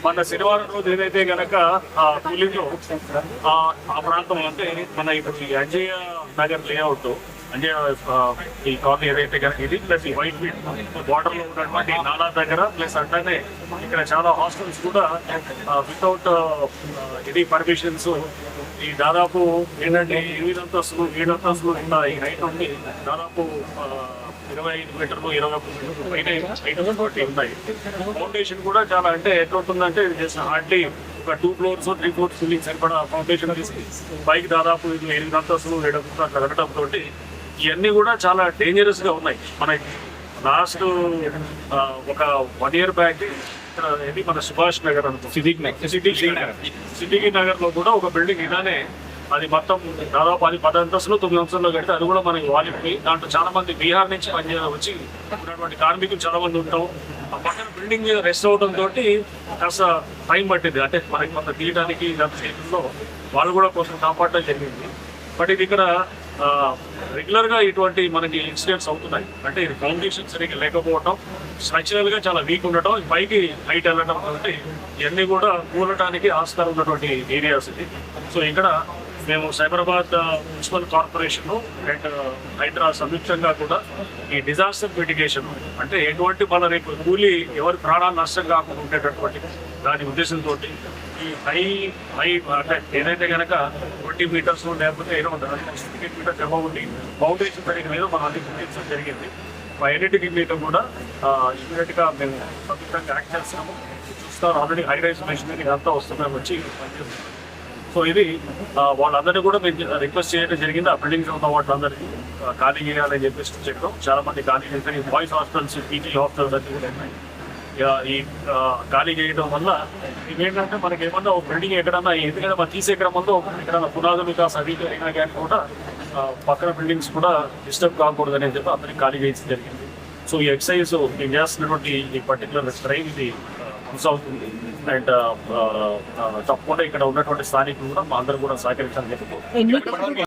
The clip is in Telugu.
మన శనివారం రోజు ఏదైతే గనక ఆ కూలింగ్ లో ఆ ప్రాంతం అంటే మన ఇప్పుడు ఈ అంజయ్య నగర్ లేఅవుట్ అంజయ్య ఈ కాలనీ ఏదైతే కనుక ఇది ప్లస్ ఈ వైట్ ఫీల్డ్ బార్డర్ లో ఉన్నటువంటి నాలా దగ్గర ప్లస్ అట్లానే ఇక్కడ చాలా హాస్టల్స్ కూడా వితౌట్ ఇది పర్మిషన్స్ ఈ దాదాపు ఏంటంటే 8 అంతస్తులు 7 అంతస్తులు ఉన్న ఈ హైట్ నుండి దాదాపు 25 మీటర్లు 21 మీటర్లు పైన హైట్ ఉన్నాయి. ఫౌండేషన్ కూడా చాలా అంటే ఎట్లా ఉంటుందంటే జస్ట్ హార్డ్లీ ఒక 2 floors 3 floors ఫిల్లింగ్ సరిపడా ఫౌండేషన్ తీసి పైకి దాదాపు 8 అంతస్తులు 7 అంతస్తులు అట్లా కట్టడంతో ఇవన్నీ కూడా చాలా డేంజరస్ గా ఉన్నాయి. మనకి లాస్ట్ ఒక 1 year బ్యాక్ ఇది మన సుభాష్ నగర్ సిద్దికి నగర్ లో కూడా ఒక బిల్డింగ్ ఇలానే అది మొత్తం దాదాపు 10 అంతస్తులు 9 అంతస్తుల్లో కడితే అది కూడా మనకి వాలిపోయి దాంట్లో చాలా మంది బీహార్ నుంచి వచ్చి ఉన్నటువంటి కార్మికులు చాలా మంది ఉంటాం. ఆ పక్కన బిల్డింగ్ మీద రెస్ట్ అవడం తోటి కాస్త టైం పట్టింది, అంటే మనకి కొంత తీయడానికి చేతుల్లో వాళ్ళు కూడా కొంచెం కాపాడటం జరిగింది. బట్ ఇది ఇక్కడ రెగ్యులర్ గా ఇటువంటి మనకి ఇన్సిడెంట్స్ అవుతున్నాయి. అంటే ఇది ఫౌండేషన్ సరిగ్గా లేకపోవటం, స్ట్రక్చరల్ గా చాలా వీక్ ఉండటం, పైకి హైట్ వెళ్ళడం తోటి ఇవన్నీ కూడా కూలటానికి ఆస్కారం ఉన్నటువంటి ఏరియాస్ ఇది. సో ఇక్కడ మేము సైబరాబాద్ మున్సిపల్ కార్పొరేషన్ అండ్ హైదరా సంయుక్తంగా కూడా ఈ డిజాస్టర్ మిటిగేషన్ అంటే ఎటువంటి మన రేపు కూలి ఎవరి ప్రాణాలు నష్టం కాకుండా ఉండేటటువంటి దాని ఉద్దేశంతో ఈ హై అంటే ఏదైతే కనుక 20 meters లేకపోతే 58 meters అబౌవ్ ఉండి ఫౌండేషన్ సరిగ్గా మీద మనం అన్ని గుర్తించడం జరిగింది. అన్నిటికీ మీద కూడా ఇమీడియట్ గా మేము సంయుక్తంగా యాక్ట్ చేస్తాము. చూస్తారు ఆల్రెడీ హై రైజ్ మెషినరీ అంతా వస్తున్నాం వచ్చి పనిచేస్తున్నాం. సో ఇది వాళ్ళందరినీ కూడా మేము రిక్వెస్ట్ చేయడం జరిగింది. ఆ బిల్డింగ్స్ ఉన్న వాళ్ళందరికీ ఖాళీ చేయాలని చెప్పేసి చెప్పడం, చాలా మంది ఖాళీ చేస్తారు. బాయ్స్ హాస్టల్స్ పీజీ హాస్టల్స్ అన్ని కూడా ఉన్నాయి. ఈ ఖాళీ చేయడం వల్ల ఇవేంటంటే మనకి ఏమన్నా ఒక బిల్డింగ్ ఎక్కడన్నా ఎందుకంటే మనం తీసే క్రమంలో ఎక్కడన్నా పునాదులు కాస్త అవి జరిగినా కానీ కూడా పక్కన బిల్డింగ్స్ కూడా డిస్టర్బ్ కాకూడదని చెప్పి అందరికీ ఖాళీ చేయడం జరిగింది. సో ఈ ఎక్సైజ్ మేము చేస్తున్నటువంటి ఈ పర్టికులర్ డ్రైవ్ ఇది కొనసాగుతుంది. అండ్ తప్పకుండా ఇక్కడ ఉన్నటువంటి స్థానికులు కూడా మా అందరూ కూడా సహకరించాలని చెప్పి